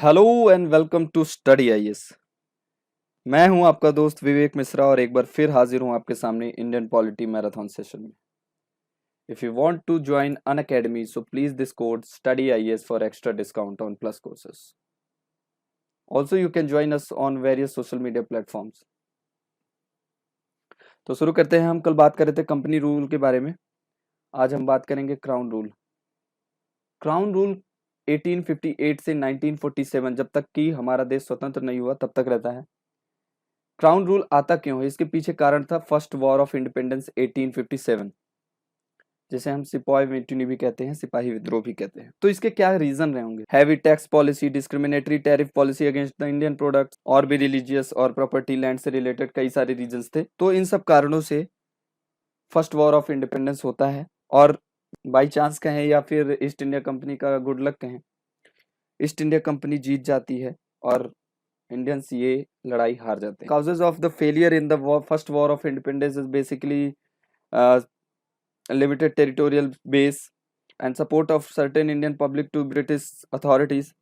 Hello and welcome to study IAS. मैं हूं आपका दोस्त विवेक मिश्रा और एक बार फिर हाजिर हूं आपके सामने इंडियन पॉलिटी मैराथन सेशन में। If you want to join Unacademy so please this code study IAS for extra discount on plus courses. Also you can join us on various social media platforms. तो शुरू करते हैं। हम कल बात कर रहे थे कंपनी रूल के बारे में। आज हम बात करेंगे क्राउन रूल। क्राउन रूल 1858 से 1947 जब तक कि हमारा देश स्वतंत्र नहीं हुआ तब तक रहता है। क्राउन रूल आता क्यों है, इसके पीछे कारण था फर्स्ट वॉर ऑफ इंडिपेंडेंस 1857, जिसे हम सिपाही म्यूटिनी भी कहते हैं, सिपाही विद्रोह भी कहते हैं। तो इसके क्या रीजन रहे होंगे? Heavy tax policy, discriminatory tariff policy against the Indian products, और भी रिलीजियस और प्रॉपर्टी लैंड से रिलेटेड कई सारे रीजंस थे। तो इन सब कारणों से फर्स्ट वॉर ऑफ इंडिपेंडेंस होता है और बाई चांस कहें या फिर ईस्ट इंडिया कंपनी का गुड लक कहें, ईस्ट इंडिया कंपनी जीत जाती है और इंडियंस ये लड़ाई हार जाते हैं। Causes of the failure in the first war of independence is basically limited territorial base and support of certain Indian public to British authorities.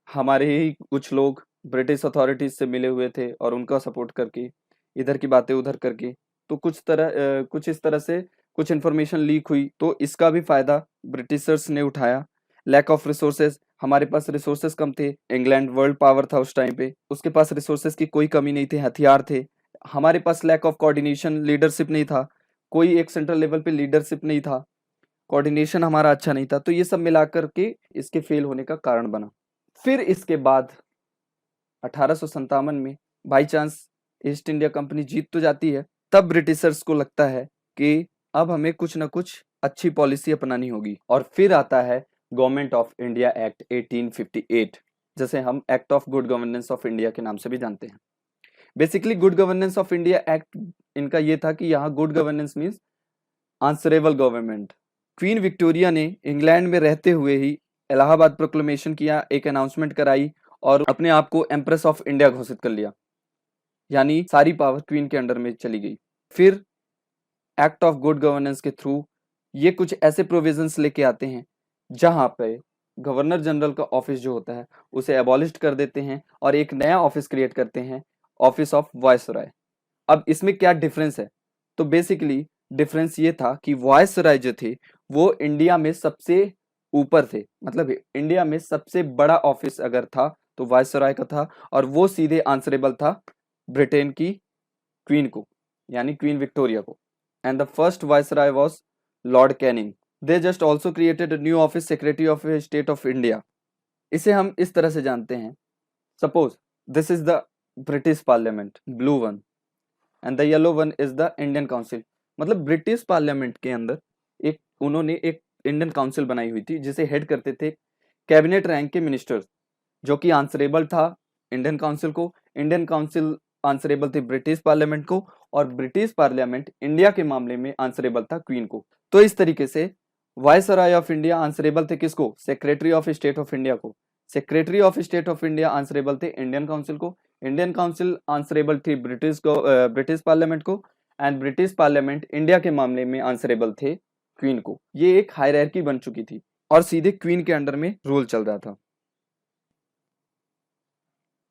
हमारे ही कुछ लोग ब्रिटिश अथॉरिटीज से मिले हुए थे और उनका सपोर्ट करके इधर की बातें उधर करके तो कुछ इस तरह से कुछ इन्फॉर्मेशन लीक हुई, तो इसका भी फायदा ब्रिटिशर्स ने उठाया। लैक ऑफ रिसोर्सेज, हमारे पास रिसोर्सेज कम थे। इंग्लैंड वर्ल्ड पावर था उस टाइम पे, उसके पास रिसोर्सेज की कोई कमी नहीं थी, हथियार थे। हमारे पास लैक ऑफ कोऑर्डिनेशन, लीडरशिप नहीं था, कोई एक सेंट्रल लेवल पे लीडरशिप नहीं था, कोऑर्डिनेशन हमारा अच्छा नहीं था। तो ये सब मिलाकर के इसके फेल होने का कारण बना। फिर इसके बाद 1857 में by chance East India Company जीत तो जाती है, तब ब्रिटिशर्स को लगता है कि अब हमें कुछ ना कुछ अच्छी पॉलिसी अपनानी होगी और फिर आता है गवर्नमेंट ऑफ इंडिया एक्ट 1858, जैसे हम act of good governance of India के नाम से भी जानते हैं। Basically good governance of India act इनका ये था कि यहाँ good governance means answerable government. Queen Victoria ने इंग्लैंड में रहते हुए ही इलाहाबाद प्रोक्लेमेशन किया, एक अनाउंसमेंट कराई और अपने आप को एम्प्रेस ऑफ इंडिया घोषित कर लिया, यानी सारी पावर क्वीन के अंडर में चली गई। फिर एक्ट ऑफ गुड गवर्नेंस के थ्रू ये कुछ ऐसे प्रोविजंस लेके आते हैं जहां पे गवर्नर जनरल का ऑफिस जो होता है उसे एबॉलिश कर देते हैं और एक नया ऑफिस क्रिएट करते हैं, ऑफिस ऑफ वायसराय। अब इसमें क्या डिफरेंस है? तो बेसिकली डिफरेंस ये था कि वायसराय जो थे वो इंडिया में सबसे ऊपर थे, मतलब इंडिया में सबसे बड़ा ऑफिस अगर था तो वायसराय का था, और वो सीधे आंसरेबल था ब्रिटेन की क्वीन को, यानी क्वीन विक्टोरिया को। And the first viceroy was Lord Canning. They just also created a new office, secretary of State of India. इसे हम इस तरह से जानते हैं, suppose this is the British parliament, blue one, and the yellow one is the Indian council. मतलब British parliament के अंदर उन्होंने एक इंडियन काउंसिल बनाई हुई थी जिसे हेड करते थे कैबिनेट रैंक के मिनिस्टर्स, जो कि आंसरेबल था इंडियन काउंसिल को, इंडियन काउंसिल आंसरेबल थे ब्रिटिश पार्लियामेंट को, और ब्रिटिश पार्लियामेंट इंडिया के मामले में आंसरेबल था क्वीन को। तो इस तरीके से वायसराय ऑफ इंडिया आंसरेबल थे किसको? Secretary of State of India को। Secretary of State of India answerable थे इंडियन काउंसिल को। इंडियन काउंसिल आंसरेबल थी ब्रिटिश पार्लियामेंट को, एंड ब्रिटिश पार्लियामेंट इंडिया के मामले में आंसरेबल थे क्वीन को। ये एक हायरार्की बन चुकी थी और सीधे क्वीन के अंडर में रूल चल रहा था।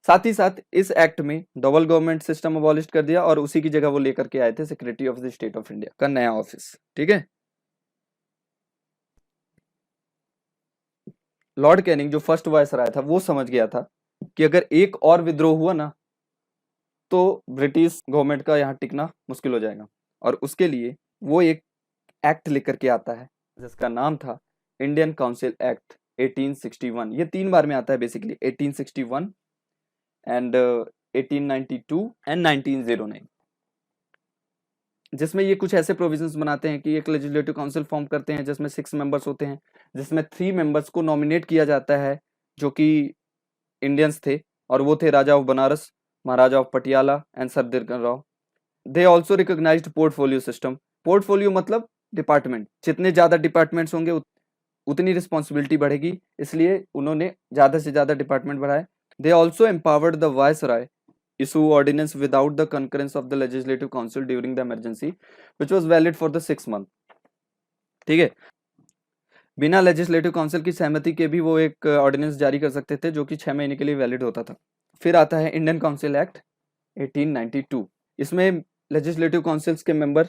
साथ ही साथ इस एक्ट में डबल गवर्नमेंट सिस्टम अबॉलिश कर दिया और उसी की जगह वो लेकर के आए थे secretary of the state of India का नया ऑफिस। ठीक है। लॉर्ड कैनिंग जो फर्स्ट वायसराय था वो समझ गया था कि अगर एक और विद्रोह हुआ ना तो ब्रिटिश गवर्नमेंट का यहाँ टिकना मुश्किल हो जाएगा, और उसके लिए वो एक एक्ट लेकर के आता है जिसका नाम था इंडियन काउंसिल एक्ट 1861। ये 3 बार में आता है बेसिकली, 1861 एंड 1892 एंड 1909, जिसमें ये कुछ ऐसे प्रोविजंस बनाते हैं कि एक लेजिस्लेटिव काउंसिल फॉर्म करते हैं जिसमें 6 मेंबर्स होते हैं, जिसमें 3 मेंबर्स को नॉमिनेट किया जाता है जो कि इंडियंस थे, और वो थे Raja of Banaras, Maharaja of Patiala and Sardar Rao. They also recognised portfolio system. Portfolio मतलब डिपार्टमेंट, जितने ज्यादा डिपार्टमेंट्स होंगे उतनी रिस्पॉन्सिबिलिटी बढ़ेगी, इसलिए उन्होंने ज्यादा से ज्यादा डिपार्टमेंट बढ़ाए। They also empowered the viceroy issue ordinance without the concurrence of the legislative council during the emergency which was valid for the 6 month। ठीक है। बिना लेजिस्लेटिव काउंसिल की सहमति के भी वो एक ऑर्डिनेंस जारी कर सकते थे जो कि 6 महीने के लिए वैलिड होता था। फिर आता है इंडियन काउंसिल एक्ट 1892। इसमें लेजिस्लेटिव काउंसिल्स के मेंबर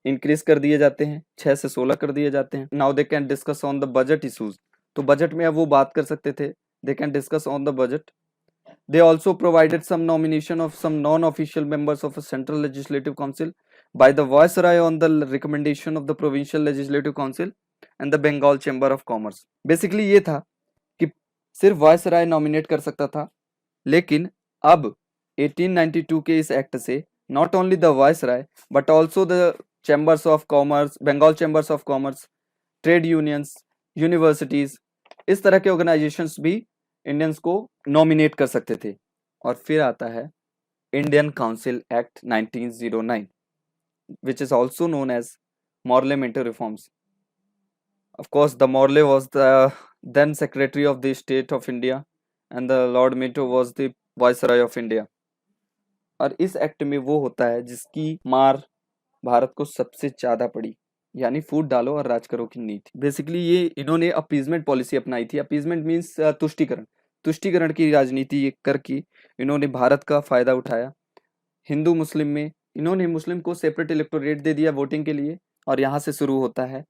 इंक्रीज कर दिए जाते हैं, 6 से 16 कर दिए जाते हैं। Now they can discuss on the budget issues, तो बजट में अब वो बात कर सकते थे, they can discuss on the budget. They also provided some nomination of some non-official members of a central legislative council by the viceroy on the recommendation of the provincial legislative council and the Bengal Chamber of Commerce. Basically ये था कि सिर्फ viceroy nominate कर सकता था, लेकिन अब 1892 के इस एक्ट से not only the viceroy but also the chambers of commerce, Bengal chambers of commerce, trade unions, universities, इस तरह के ऑर्गेनाइजेशंस भी इंडियंस को नॉमिनेट कर सकते थे। और फिर आता है Indian council act 1909 which is also known as Morley Minto reforms. Of course, the Morley was the then Secretary of the State of India and the Lord Minto was the Viceroy of India. और इस act में वो होता है जिसकी मार भारत को सबसे ज्यादा पड़ी, यानी फूट डालो और राज करो की नीति। बेसिकली ये इन्होंने अपीजमेंट पॉलिसी अपनाई थी। अपीजमेंट मीन्स तुष्टिकरण की राजनीति करके इन्होंने भारत का फायदा उठाया। हिंदू मुस्लिम में इन्होंने मुस्लिम को सेपरेट इलेक्टोरेट दे दिया वोटिंग के लिए, और यहाँ से शुरू होता है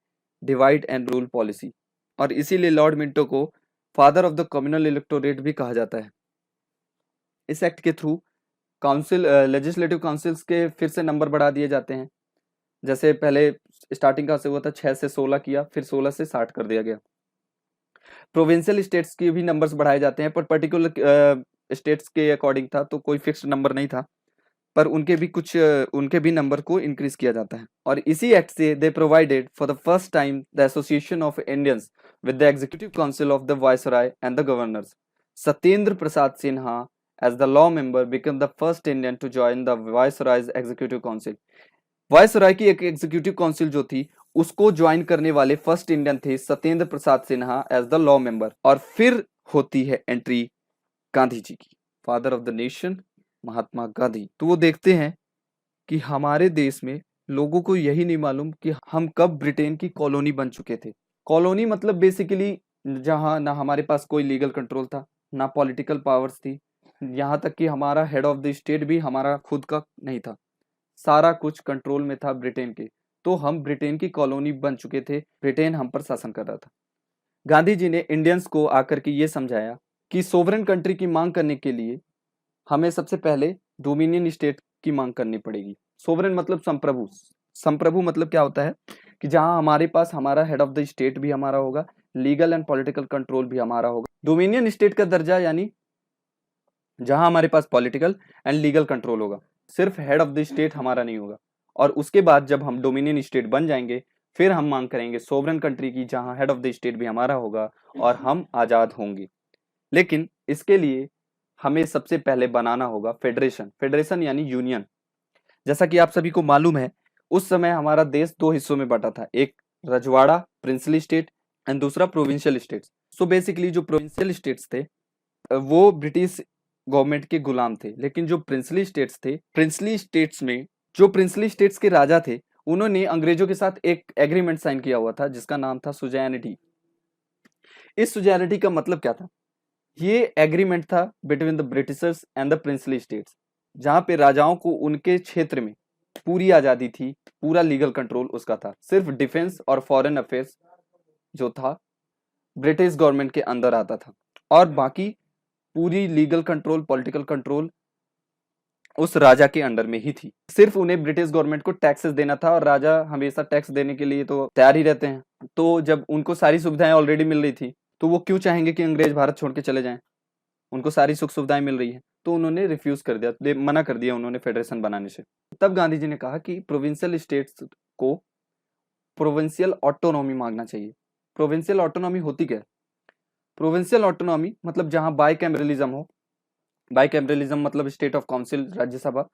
डिवाइड एंड रूल पॉलिसी। और इसीलिए लॉर्ड मिंटो को father of the communal electorate भी कहा जाता है। इस एक्ट के थ्रू काउंसिल लेजिस्लेटिव काउंसिल्स के फिर से नंबर बढ़ा दिए जाते हैं। जैसे पहले स्टार्टिंग का से हुआ था 6 से 16 किया, फिर 16 से 60 कर दिया गया। प्रोविंशियल स्टेट्स के भी नंबर्स बढ़ाए जाते हैं, पर पर्टिकुलर स्टेट्स के अकॉर्डिंग था, तो कोई फिक्स्ड नंबर नहीं था, पर उनके भी नंबर को इंक्रीज किया जाता है। और इसी एक्ट से दे provided for the first time the association of Indians with the executive council of the viceroy and the governors. Satyendra Prasad Sinha as the law member became the first Indian to join the Viceroy's executive council. Viceroy की एक executive council जो थी उसको join करने वाले first Indian थे Satyendra Prasad Sinha as the law member. और फिर होती है एंट्री गांधी जी की, father of the nation Mahatma Gandhi. तो वो देखते हैं कि हमारे देश में लोगों को यही नहीं मालूम कि हम कब ब्रिटेन की कॉलोनी बन चुके थे। कॉलोनी मतलब बेसिकली जहां ना हमारे पास कोई लीगल कंट्रोल था, ना पॉलिटिकल पावर्स थी, यहाँ तक कि हमारा हेड ऑफ द स्टेट भी हमारा खुद का नहीं था, सारा कुछ कंट्रोल में था ब्रिटेन के। तो हम ब्रिटेन की कॉलोनी बन चुके थे, ब्रिटेन हम पर शासन कर रहा था। गांधी जी ने इंडियंस को आकर के ये समझाया कि सोवरेन कंट्री की मांग करने के लिए हमें सबसे पहले डोमिनियन स्टेट की मांग करनी पड़ेगी। सोवरेन मतलब संप्रभु। संप्रभु मतलब क्या होता है कि जहां हमारे पास हमारा हेड ऑफ द स्टेट भी हमारा होगा, लीगल एंड पॉलिटिकल कंट्रोल भी हमारा होगा। डोमिनियन स्टेट का दर्जा यानी जहां हमारे पास पॉलिटिकल एंड लीगल कंट्रोल होगा, सिर्फ हेड ऑफ द स्टेट हमारा नहीं होगा। और उसके बाद जब हम डोमिनियन स्टेट बन जाएंगे फिर हम मांग करेंगे सोवरेन कंट्री की, जहां हेड ऑफ द स्टेट भी हमारा होगा और हम आजाद होंगे। लेकिन इसके लिए हमें सबसे पहले बनाना होगा फेडरेशन। फेडरेशन यानी यूनियन। जैसा कि आप सभी को मालूम है उस समय हमारा देश दो हिस्सों में बटा था, एक रजवाड़ा प्रिंसली स्टेट एंड दूसरा प्रोविंशियल स्टेट्स। सो बेसिकली जो प्रोविंशियल स्टेट्स थे वो ब्रिटिश गवर्नमेंट के गुलाम थे, लेकिन जो प्रिंसली स्टेट्स थे, प्रिंसली स्टेट्स में जो प्रिंसली स्टेट्स के राजा थे उन्होंने अंग्रेजों के साथ एक एग्रीमेंट साइन किया हुआ था जिसका नाम था सुजैनिटी। इस सुजैनिटी का मतलब क्या था? ये एग्रीमेंट था between the Britishers and the princely states, जहां पे राजाओं को उनके क्षेत्र में पूरी आजादी थी, पूरा लीगल कंट्रोल उसका था। सिर्फ डिफेंस और फॉरेन अफेयर्स जो था ब्रिटिश गवर्नमेंट के अंदर आता था, और बाकी पूरी लीगल कंट्रोल, पॉलिटिकल कंट्रोल उस राजा के अंडर में ही थी। सिर्फ उन्हें ब्रिटिश गवर्नमेंट को टैक्सेस देना था, और राजा हमेशा टैक्स देने के लिए तो तैयार ही रहते हैं। तो जब उनको सारी सुविधाएं ऑलरेडी मिल रही थी तो वो क्यों चाहेंगे कि अंग्रेज भारत छोड़ के चले जाएं? उनको सारी सुख सुविधाएं मिल रही है, तो उन्होंने रिफ्यूज कर दिया, मना कर दिया उन्होंने फेडरेशन बनाने से। तब गांधी जी ने कहा कि प्रोविंशियल स्टेट्स को प्रोविंशियल ऑटोनॉमी मांगना चाहिए। प्रोविंशियल ऑटोनॉमी होती क्या है? प्रोविंशियल ऑटोनॉमी मतलब जहां बाइकैमरलिज्म हो। बाइकैमरलिज्म मतलब स्टेट ऑफ काउंसिल, राज्यसभा,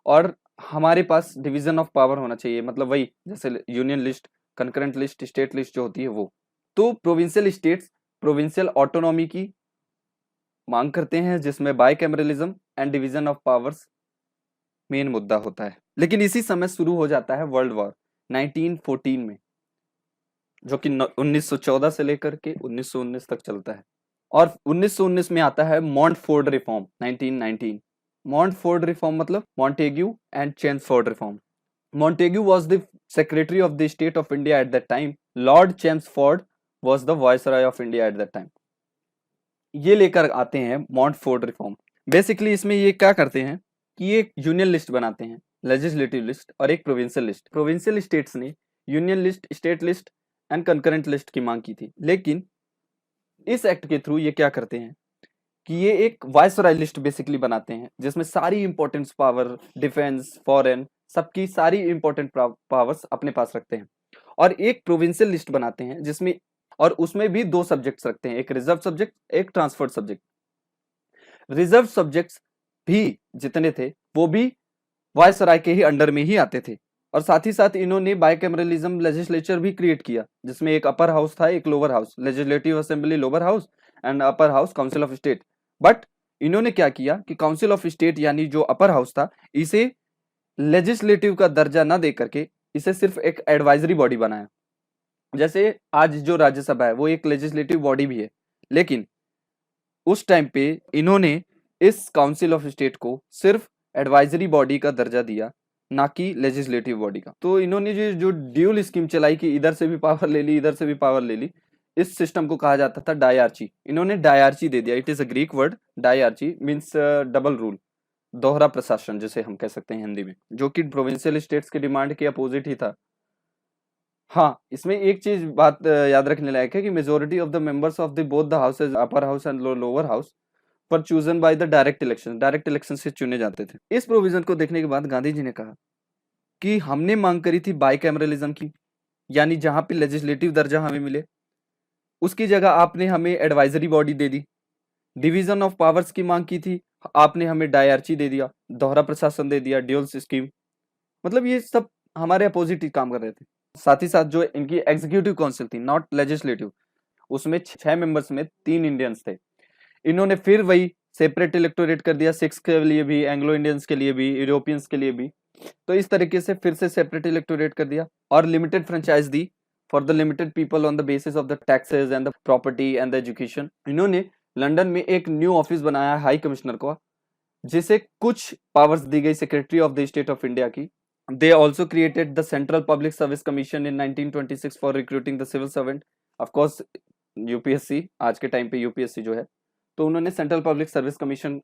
और हमारे पास डिवीजन ऑफ पावर होना चाहिए, मतलब वही जैसे union list, concurrent list, state list जो होती है वो। तो प्रोविंशियल स्टेट्स प्रोविंशियल ऑटोनॉमी की मांग करते हैं, जिसमें bicameralism and division of powers main मुद्दा होता है। लेकिन इसी समय शुरू हो जाता है वर्ल्ड वॉर 1914 में। जो कि 1914 से लेकर के 1919 तक चलता है। और 1919 में आता है मॉन्टफोर्ड रिफॉर्म 1919। मॉन्टफोर्ड रिफॉर्म मतलब Montagu and Chelmsford reform. Montagu was the secretary of the state of India at that time. Lord Chelmsford was the viceroy of India at that time. ये लेकर आते हैं मॉन्टफोर्ड रिफॉर्म। बेसिकली इसमें ये क्या करते हैं कि एक यूनियन लिस्ट बनाते हैं, लेजिस्लेटिव लिस्ट और एक प्रोविंशियल लिस्ट। प्रोविंशियल स्टेट्स ने union list, state list and concurrent list की मांग की थी, लेकिन इस एक्ट के थ्रू ये क्या करते हैं कि ये एक वायसराय लिस्ट बेसिकली बनाते हैं, जिसमें सारी इंपॉर्टेंट पावर, डिफेंस, फॉरेन, सबकी सारी इंपॉर्टेंट पावर्स अपने पास रखते हैं। और एक प्रोविंशियल लिस्ट बनाते हैं जिसमें, और उसमें भी दो सब्जेक्ट्स रखते हैं, एक रिजर्व सब्जेक्ट, एक ट्रांसफर्ड सब्जेक्ट। रिजर्व सब्जेक्ट्स भी जितने थे वो भी वायसराय के ही अंडर में ही आते थे। और साथ ही साथ इन्होंने बाइकैमरलिज्म लेजिस्लेचर भी क्रिएट किया, जिसमें एक अपर हाउस था, एक lower house, legislative assembly lower house and upper house council of state. But इन्होंने क्या किया कि काउंसिल ऑफ स्टेट यानी जो अपर हाउस था, इसे लेजिस्लेटिव का दर्जा ना दे करके इसे सिर्फ एक एडवाइजरी बॉडी बनाया। जैसे आज जो राज्यसभा है वो एक लेजिस्लेटिव बॉडी भी है, लेकिन उस टाइम पे इन्होंने इस काउंसिल ऑफ स्टेट को सिर्फ एडवाइजरी बॉडी का दर्जा दिया, ना कि लेजिस्लेटिव बॉडी का। तो इन्होंने जो ड्यूल स्कीम चलाई कि इधर से भी पावर ले ली, इधर से भी पावर ले ली, इस सिस्टम को कहा जाता था डायआर्ची। इन्होंने डायआर्ची दे दिया। It is a Greek word, dyarchy means double rule, दोहरा प्रशासन जिसे हम कह सकते हैं हिंदी में, जो कि प्रोविंशियल स्टेट्स के डिमांड के अपोजिट ही था। हाँ, इसमें एक चीज बात याद रखने लायक है कि majority of the members of the both the houses, upper house and lower house, पर chosen by the direct election, direct election से चुने जाते थे। इस प्रोविजन को देखने के बाद गांधी जी ने कहा कि हमने मांग करी थी बाइकैमरलिज्म की, यानी जहां पे लेजिस्लेटिव दर्जा हमें मिले, उसकी जगह आपने हमें advisory body they the. Division of powers की मांग की थी, आपने हमें डायआर्ची दे दिया, दोहरा प्रशासन दे दिया, ड्यूल स्कीम। मतलब ये सब हमारे अपोजिट ही काम कर रहे थे। साथ ही साथ जो इनकी एग्जीक्यूटिव काउंसिल थी, नॉट लेजिस्लेटिव, उसमें 6 मेंबर्स में 3 इंडियंस थे। इन्होंने फिर वही सेपरेट इलेक्टोरेट कर दिया, सिक्स के लिए भी, एंग्लो इंडियंस के लिए भी, यूरोपियंस के लिए भी। तो इस तरीके से फिर से सेपरेट इलेक्टोरेट कर दिया और limited franchise the for the limited people on the basis of the taxes and the property and the education. इन्होंने लंदन में एक न्यू ऑफिस बनाया हाई कमिश्नर को, जिसे कुछ पावर्स दी गई secretary of the state of India की। They also created the Central Public Service Commission in 1926 for recruiting the civil servant. Of course, UPSC, आज के टाइम पे यूपीएससी जो है, तो उन्होंने central public service commission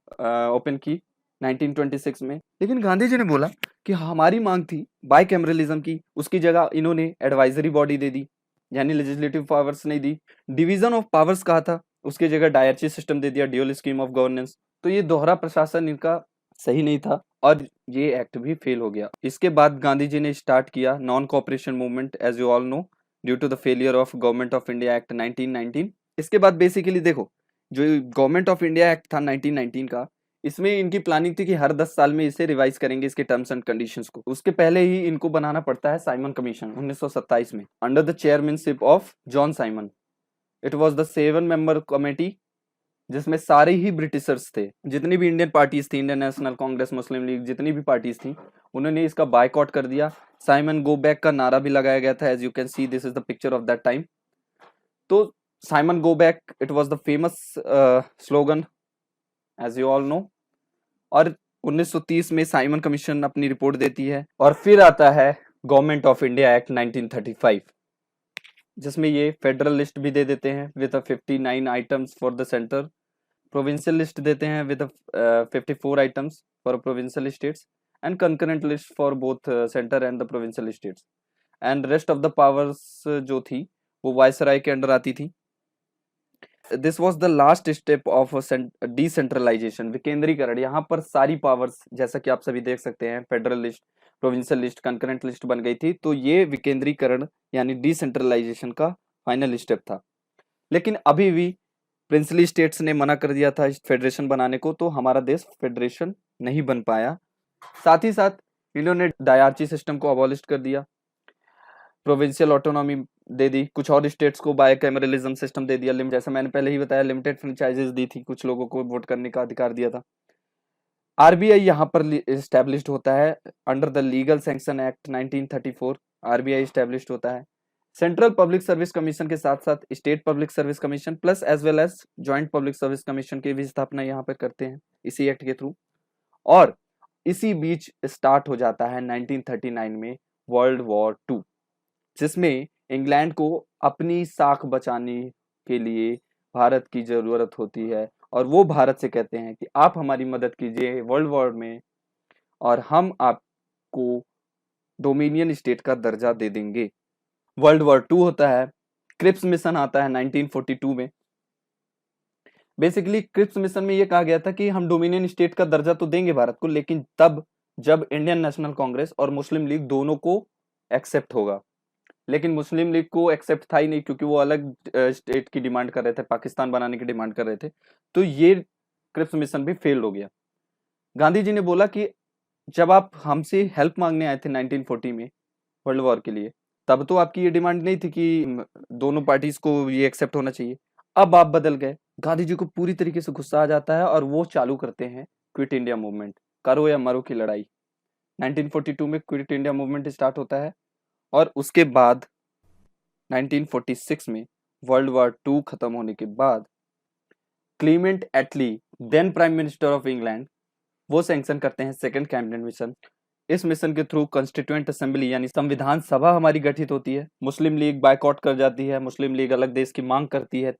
open की 1926 में। लेकिन गांधी जी ने बोला कि हमारी मांग थी बाइकैमरलिज्म की, उसकी जगह इन्होंने एडवाइजरी बॉडी दे दी, यानी लेजिस्लेटिव पावर्स नहीं दी। डिवीजन ऑफ पावर्स कहा था, उसकी जगह डायरेक्ची सिस्टम दे दिया, ड्यूल स्कीम ऑफ गवर्नेंस। तो ये दोहरा प्रशासन इनका सही नहीं था और ये एक्ट भी फेल हो गया। इसके बाद गांधी जी ने स्टार्ट किया non cooperation movement, as you all know, due to the failure of Government of India Act 1919। इसके बाद बेसिकली देखो, जो गवर्नमेंट ऑफ इंडिया एक्ट था 1919 का, इसमें इनकी प्लानिंग थी कि हर 10 साल में इसे रिवाइज करेंगे, इसके टर्म्स एंड कंडीशंस को। उसके पहले ही इनको बनाना पड़ता है साइमन कमीशन 1927 में, under the chairmanship of John Simon. It was the 7 member committee, जिसमें सारे ही ब्रिटिशर्स थे। जितनी भी इंडियन पार्टीज थी, इंडियन नेशनल कांग्रेस, मुस्लिम लीग, जितनी भी पार्टीज थी, उन्होंने इसका बायकॉट कर दिया। साइमन गो बैक का नारा भी लगाया गया था, as you can see this is the picture of that time. तो Simon go back, it was the famous slogan, as you all know. और 1930 में साइमन कमीशन अपनी रिपोर्ट देती है, और फिर आता है गवर्नमेंट ऑफ इंडिया एक्ट 1935, जिसमें ये फेडरल लिस्ट भी दे देते हैं with 59 items for the centre, provincial list देते हैं with 54 items for provincial states, and concurrent list for both centre and the provincial states. And rest of the powers जो थी वो वायसराय के अंडर आती थी। This was the last step of decentralisation, विकेंद्रीकरण। यहाँ पर सारी पावर्स, जैसा कि आप सभी देख सकते हैं, federal list, provincial list, concurrent list बन गई थी। तो ये विकेंद्रीकरण यानी डिसेंट्रलाइजेशन का फाइनल स्टेप था। लेकिन अभी भी प्रिंसली स्टेट्स ने मना कर दिया था फेडरेशन बनाने को, तो हमारा देश फेडरेशन नहीं बन पाया। साथ ही साथ इन्होंने डायआर्ची सिस्टम को अबॉलिश कर दिया, प्रोविंशियल ऑटोनॉमी दे दी, कुछ और स्टेट्स को बायकैमरलिज्म सिस्टम दे दिया, जैसा मैंने पहले ही बताया, लिमिटेड फ्रेंचाइजेस दी थी, कुछ लोगों को वोट करने का अधिकार दिया था। आरबीआई यहाँ पर एस्टेब्लिश्ड होता है under the legal sanction act 1934। RBI established होता है। सेंट्रल पब्लिक सर्विस कमीशन के साथ साथ state public service commission plus as well as joint public service commission की भी स्थापना यहाँ पर करते हैं इसी एक्ट के थ्रू। और इसी बीच स्टार्ट हो जाता है 1939 में वर्ल्ड वॉर टू, जिसमें इंग्लैंड को अपनी साख बचाने के लिए भारत की जरूरत होती है और वो भारत से कहते हैं कि आप हमारी मदद कीजिए वर्ल्ड वॉर में और हम आपको डोमिनियन स्टेट का दर्जा दे देंगे। वर्ल्ड वॉर टू होता है, क्रिप्स मिशन आता है 1942 में। बेसिकली क्रिप्स मिशन में ये कहा गया था कि हम डोमिनियन स्टेट का दर्जा तो देंगे भारत को, लेकिन तब जब इंडियन नेशनल कांग्रेस और मुस्लिम लीग दोनों को एक्सेप्ट होगा। लेकिन मुस्लिम लीग को एक्सेप्ट था ही नहीं, क्योंकि वो अलग स्टेट की डिमांड कर रहे थे, पाकिस्तान बनाने की डिमांड कर रहे थे। तो ये क्रिप्स मिशन भी फेल हो गया। गांधी जी ने बोला कि जब आप हमसे हेल्प मांगने आए थे 1940 में वर्ल्ड वॉर के लिए, तब तो आपकी ये डिमांड नहीं थी कि दोनों पार्टीज को ये एक्सेप्ट होना चाहिए। अब आप बदल गए। गांधी जी को पूरी तरीके से गुस्सा आ जाता है और वो चालू करते हैं क्विट इंडिया मूवमेंट, करो या मरो की लड़ाई। 1942 में क्विट इंडिया मूवमेंट स्टार्ट होता है और उसके बाद 1946 में वर्ल्ड वॉर टू खत्म होने के बाद Clement Attlee, then prime minister of England, वो सैंक्शन करते हैं सेकंड कैबिनेट मिशन। इस मिशन के थ्रू कॉन्स्टिट्यूएंट असेंबली यानी संविधान सभा हमारी गठित होती है। मुस्लिम लीग बायकॉट कर जाती है, मुस्लिम लीग अलग देश की मांग करती है।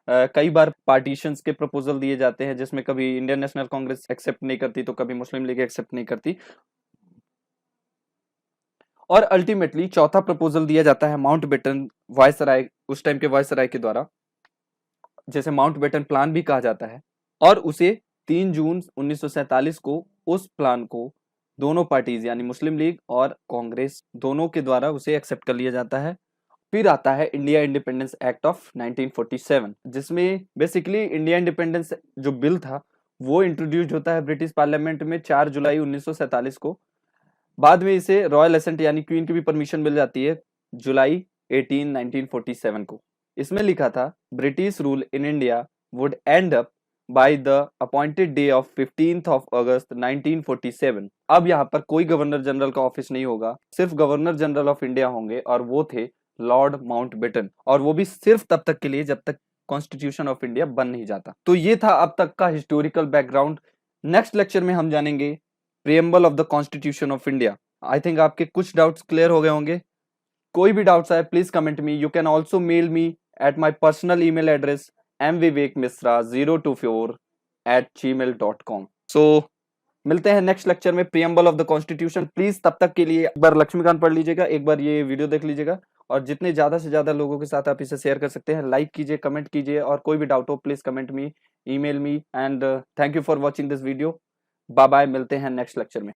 कई बार पार्टीशंस के प्रपोजल दिए जाते हैं, जिसमें कभी इंडियन नेशनल कांग्रेस एक्सेप्ट नहीं करती तो कभी मुस्लिम लीग एक्सेप्ट नहीं करती। और अल्टीमेटली चौथा प्रपोजल दिया जाता है माउंटबेटन वायसराय, उस टाइम के वायसराय के द्वारा, जैसे माउंटबेटन प्लान भी कहा जाता है। और उसे 3 जून 1947 को उस प्लान को दोनों पार्टीज यानी मुस्लिम लीग और कांग्रेस दोनों के द्वारा उसे एक्सेप्ट कर लिया जाता है। फिर आता है इंडिया इंडिपेंडेंस एक्ट ऑफ 1947, जिसमें बेसिकली इंडिया इंडिपेंडेंस जो बिल था वो इंट्रोड्यूस्ड होता है ब्रिटिश पार्लियामेंट में 4 जुलाई 1947 को। बाद में इसे रॉयल एसेंट यानी क्वीन की भी परमिशन मिल जाती है जुलाई 18 1947 को। इसमें लिखा था British rule in India would and up by the appointed day of 15th of August 1947। अब यहाँ पर कोई गवर्नर जनरल का ऑफिस नहीं होगा, सिर्फ गवर्नर जनरल ऑफ इंडिया होंगे और वो थे लॉर्ड माउंटबेटन, और वो भी सिर्फ तब तक के लिए जब तक कॉन्स्टिट्यूशन ऑफ इंडिया बन नहीं जाता। तो ये था अब तक का हिस्टोरिकल बैकग्राउंड। नेक्स्ट लेक्चर में हम जानेंगे preamble of the constitution of India. I think आपके कुछ डाउट्स क्लियर हो गए होंगे। कोई भी डाउट्स आए please comment me. You can also mail me at my personal email address mvivekmisra024@gmail.com। So मिलते हैं नेक्स्ट लेक्चर में preamble of the constitution. Please तब तक के लिए एक बार लक्ष्मीकांत पढ़ लीजिएगा, एक बार ये वीडियो देख लीजिएगा, और जितने ज्यादा से ज्यादा लोगों के साथ आप इसे शेयर कर सकते हैं। लाइक कीजिए, कमेंट कीजिए, और कोई भी डाउट हो please comment me, email me, and thank you for watching this video. Bye bye, मिलते हैं नेक्स्ट लेक्चर में।